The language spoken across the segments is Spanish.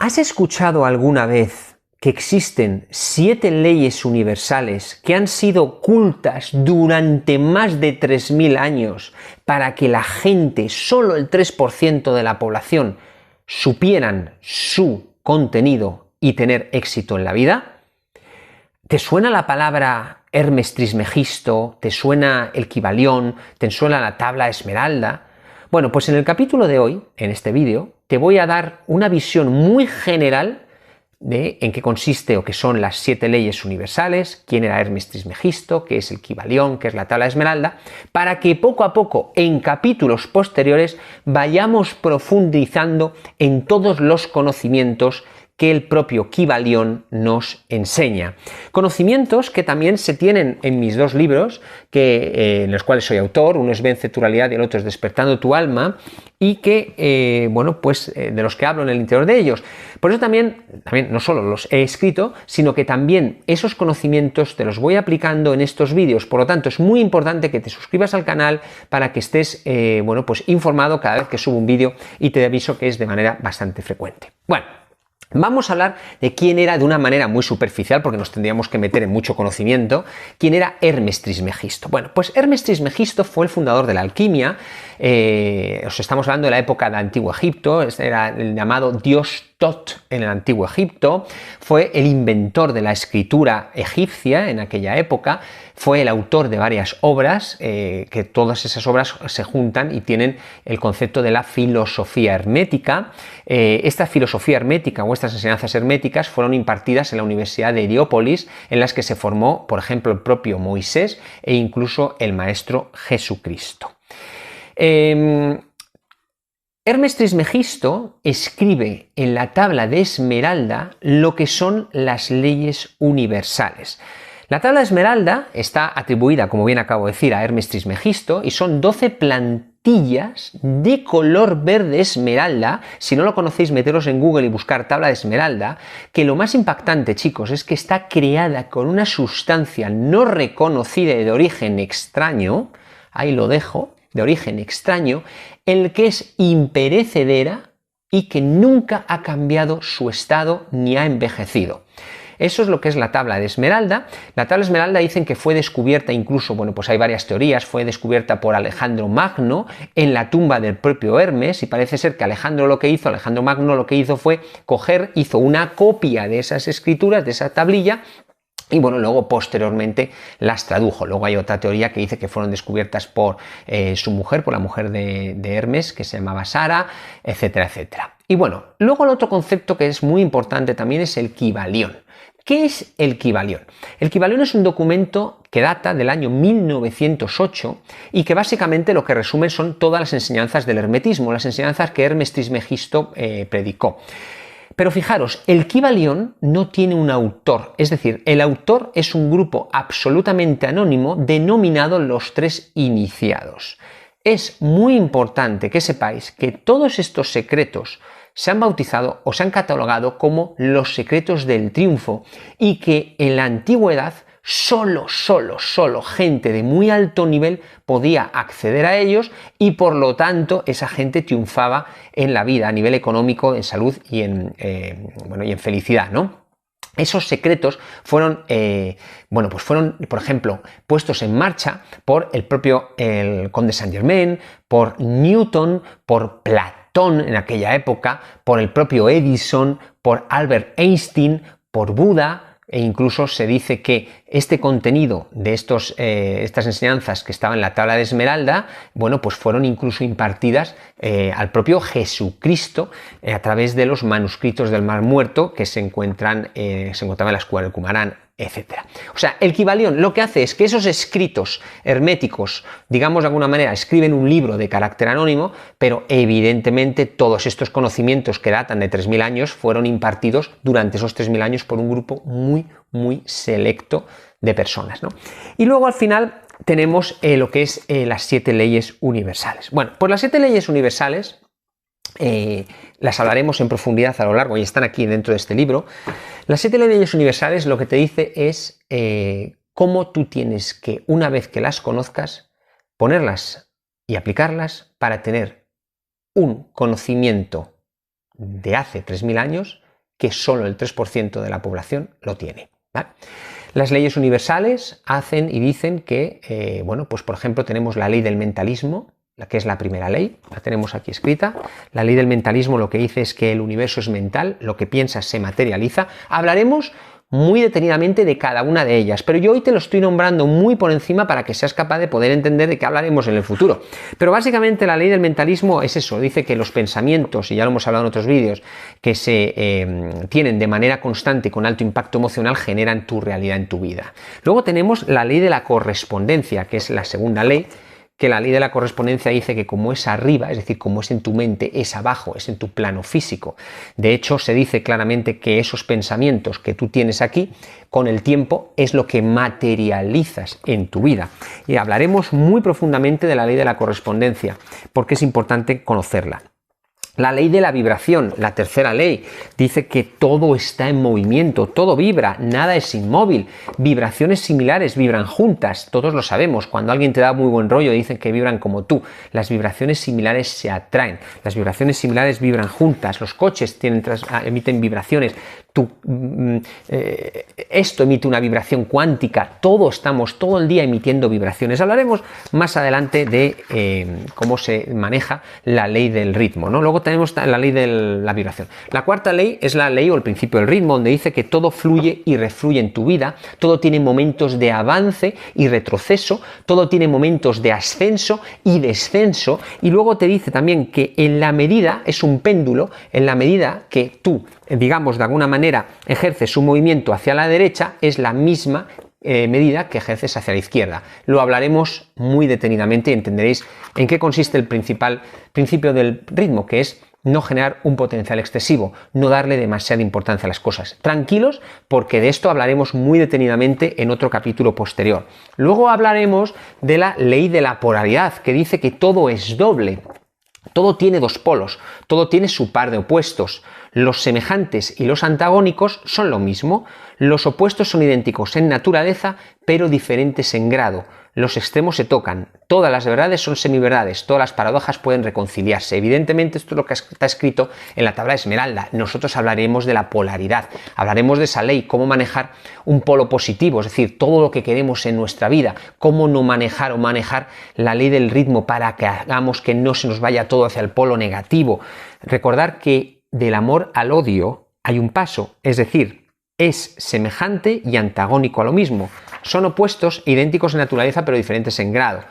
¿Has escuchado alguna vez que existen 7 leyes universales que han sido ocultas durante más de 3000 años para que la gente, solo el 3% de la población, supieran su contenido y tener éxito en la vida? ¿Te suena la palabra Hermes Trismegisto? ¿Te suena el Kybalión? ¿Te suena la tabla Esmeralda? Bueno, pues en el capítulo de hoy, en este vídeo, te voy a dar una visión muy general de en qué consiste o qué son las 7 leyes universales, quién era Hermes Trismegisto, qué es el Kybalión, qué es la tabla Esmeralda, para que poco a poco, en capítulos posteriores, vayamos profundizando en todos los conocimientos que el propio Kybalión nos enseña. Conocimientos que también se tienen en mis 2 libros, en los cuales soy autor, uno es Vence tu realidad y el otro es Despertando tu alma, y que, de los que hablo en el interior de ellos. Por eso también no solo los he escrito, sino que también esos conocimientos te los voy aplicando en estos vídeos. Por lo tanto, es muy importante que te suscribas al canal para que estés, informado cada vez que subo un vídeo, y te aviso que es de manera bastante frecuente. Bueno, vamos a hablar de quién era, de una manera muy superficial, porque nos tendríamos que meter en mucho conocimiento, quién era Hermes Trismegisto. Bueno, pues Hermes Trismegisto fue el fundador de la alquimia. Os estamos hablando de la época del Antiguo Egipto, era el llamado dios Tot en el Antiguo Egipto, fue el inventor de la escritura egipcia en aquella época, fue el autor de varias obras, que todas esas obras se juntan y tienen el concepto de la filosofía hermética. Esta filosofía hermética o estas enseñanzas herméticas fueron impartidas en la Universidad de Heliópolis, en las que se formó, por ejemplo, el propio Moisés e incluso el Maestro Jesucristo. Hermes Trismegisto escribe en la tabla de Esmeralda lo que son las leyes universales. La tabla de Esmeralda está atribuida, como bien acabo de decir, a Hermes Trismegisto, y son 12 plantillas de color verde esmeralda. Si no lo conocéis, meteros en Google y buscar tabla de Esmeralda, que lo más impactante, chicos, es que está creada con una sustancia no reconocida y de origen extraño, ahí lo dejo, de origen extraño, el que es imperecedera y que nunca ha cambiado su estado ni ha envejecido. Eso es lo que es la tabla de Esmeralda. La tabla de Esmeralda dicen que fue descubierta incluso, pues hay varias teorías, fue descubierta por Alejandro Magno en la tumba del propio Hermes, y parece ser que Alejandro Magno lo que hizo fue hizo una copia de esas escrituras, de esa tablilla, y luego posteriormente las tradujo. Luego hay otra teoría que dice que fueron descubiertas por su mujer, por la mujer de Hermes, que se llamaba Sara, etcétera, etcétera. Y luego el otro concepto que es muy importante también es el Kybalión. ¿Qué es el Kybalión? El Kybalión es un documento que data del año 1908 y que básicamente lo que resume son todas las enseñanzas del hermetismo, las enseñanzas que Hermes Trismegisto predicó. Pero fijaros, el Kybalión no tiene un autor, es decir, el autor es un grupo absolutamente anónimo denominado los 3 iniciados. Es muy importante que sepáis que todos estos secretos se han bautizado o se han catalogado como los secretos del triunfo, y que en la antigüedad solo gente de muy alto nivel podía acceder a ellos, y por lo tanto esa gente triunfaba en la vida a nivel económico, en salud y en felicidad, ¿no? Esos secretos fueron, por ejemplo, puestos en marcha por el propio conde Saint-Germain, por Newton, por Platón en aquella época, por el propio Edison, por Albert Einstein, por Buda. E incluso se dice que este contenido de estas enseñanzas que estaban en la tabla de Esmeralda, fueron incluso impartidas al propio Jesucristo a través de los manuscritos del Mar Muerto que se encontraban en la escuela del Qumrán, etc. O sea, el Kybalión lo que hace es que esos escritos herméticos, digamos de alguna manera, escriben un libro de carácter anónimo, pero evidentemente todos estos conocimientos que datan de 3000 años fueron impartidos durante esos 3000 años por un grupo muy selecto de personas, ¿no? Y luego al final tenemos lo que es las 7 leyes universales. Bueno, pues las 7 leyes universales las hablaremos en profundidad a lo largo y están aquí dentro de este libro. Las 7 leyes universales lo que te dice es cómo tú tienes que, una vez que las conozcas, ponerlas y aplicarlas para tener un conocimiento de hace 3000 años que solo el 3% de la población lo tiene, ¿vale? Las leyes universales hacen y dicen que, bueno, pues por ejemplo tenemos la ley del mentalismo, la que es la primera ley, la tenemos aquí escrita. La ley del mentalismo lo que dice es que el universo es mental, lo que piensas se materializa. Hablaremos muy detenidamente de cada una de ellas, pero yo hoy te lo estoy nombrando muy por encima para que seas capaz de poder entender de qué hablaremos en el futuro. Pero básicamente la ley del mentalismo es eso, dice que los pensamientos, y ya lo hemos hablado en otros vídeos, que se tienen de manera constante con alto impacto emocional generan tu realidad en tu vida. Luego tenemos la ley de la correspondencia, que es la segunda ley, que la ley de la correspondencia dice que como es arriba, es decir, como es en tu mente, es abajo, es en tu plano físico. De hecho, se dice claramente que esos pensamientos que tú tienes aquí, con el tiempo, es lo que materializas en tu vida. Y hablaremos muy profundamente de la ley de la correspondencia, porque es importante conocerla. La ley de la vibración, la tercera ley, dice que todo está en movimiento, todo vibra, nada es inmóvil. Vibraciones similares vibran juntas, todos lo sabemos. Cuando alguien te da muy buen rollo dicen que vibran como tú. Las vibraciones similares se atraen, las vibraciones similares vibran juntas, los coches emiten vibraciones. Esto emite una vibración cuántica, estamos todo el día emitiendo vibraciones. Hablaremos más adelante de cómo se maneja la ley del ritmo, ¿no? Luego tenemos la ley de la vibración. La cuarta ley es la ley o el principio del ritmo, donde dice que todo fluye y refluye en tu vida, todo tiene momentos de avance y retroceso, todo tiene momentos de ascenso y descenso, y luego te dice también que en la medida, es un péndulo, en la medida que tú, digamos, de alguna manera ejerces un movimiento hacia la derecha, es la misma medida que ejerces hacia la izquierda. Lo hablaremos muy detenidamente y entenderéis en qué consiste el principal principio del ritmo, que es no generar un potencial excesivo, no darle demasiada importancia a las cosas. Tranquilos, porque de esto hablaremos muy detenidamente en otro capítulo posterior. Luego hablaremos de la ley de la polaridad, que dice que todo es doble. Todo tiene dos polos, todo tiene su par de opuestos. Los semejantes y los antagónicos son lo mismo. Los opuestos son idénticos en naturaleza, pero diferentes en grado. Los extremos se tocan. Todas las verdades son semiverdades. Todas las paradojas pueden reconciliarse. Evidentemente, esto es lo que está escrito en la tabla de Esmeralda. Nosotros hablaremos de la polaridad. Hablaremos de esa ley, cómo manejar un polo positivo, es decir, todo lo que queremos en nuestra vida. Cómo no manejar o manejar la ley del ritmo para que hagamos que no se nos vaya todo hacia el polo negativo. Recordar que del amor al odio hay un paso, es decir, es semejante y antagónico a lo mismo. Son opuestos, idénticos en naturaleza, pero diferentes en grado.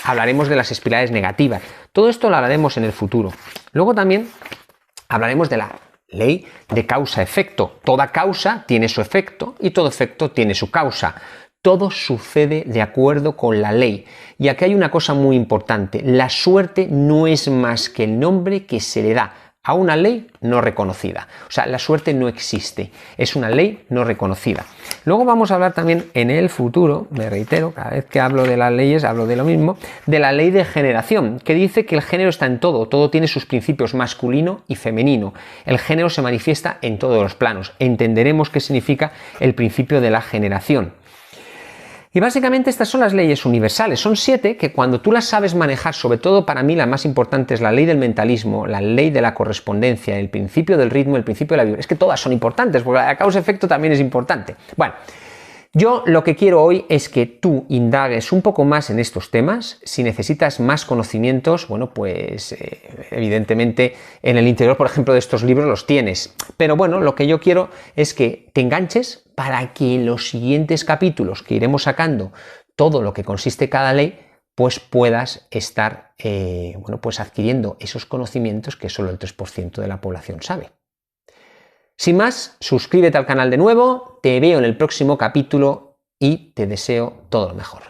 Hablaremos de las espirales negativas. Todo esto lo hablaremos en el futuro. Luego también hablaremos de la ley de causa-efecto. Toda causa tiene su efecto y todo efecto tiene su causa. Todo sucede de acuerdo con la ley. Y aquí hay una cosa muy importante. La suerte no es más que el nombre que se le da a una ley no reconocida. O sea, la suerte no existe, es una ley no reconocida. Luego vamos a hablar también en el futuro, me reitero, cada vez que hablo de las leyes hablo de lo mismo, de la ley de generación, que dice que el género está en todo, todo tiene sus principios masculino y femenino. El género se manifiesta en todos los planos. Entenderemos qué significa el principio de la generación. Y básicamente estas son las leyes universales, son 7 que cuando tú las sabes manejar, sobre todo para mí la más importante es la ley del mentalismo, la ley de la correspondencia, el principio del ritmo, el principio de la vibración, es que todas son importantes, porque la causa-efecto también es importante. Bueno, yo lo que quiero hoy es que tú indagues un poco más en estos temas. Si necesitas más conocimientos, bueno, pues evidentemente en el interior, por ejemplo, de estos libros los tienes. Pero bueno, lo que yo quiero es que te enganches para que en los siguientes capítulos que iremos sacando todo lo que consiste cada ley, pues puedas estar bueno, pues adquiriendo esos conocimientos que solo el 3% de la población sabe. Sin más, suscríbete al canal de nuevo, te veo en el próximo capítulo y te deseo todo lo mejor.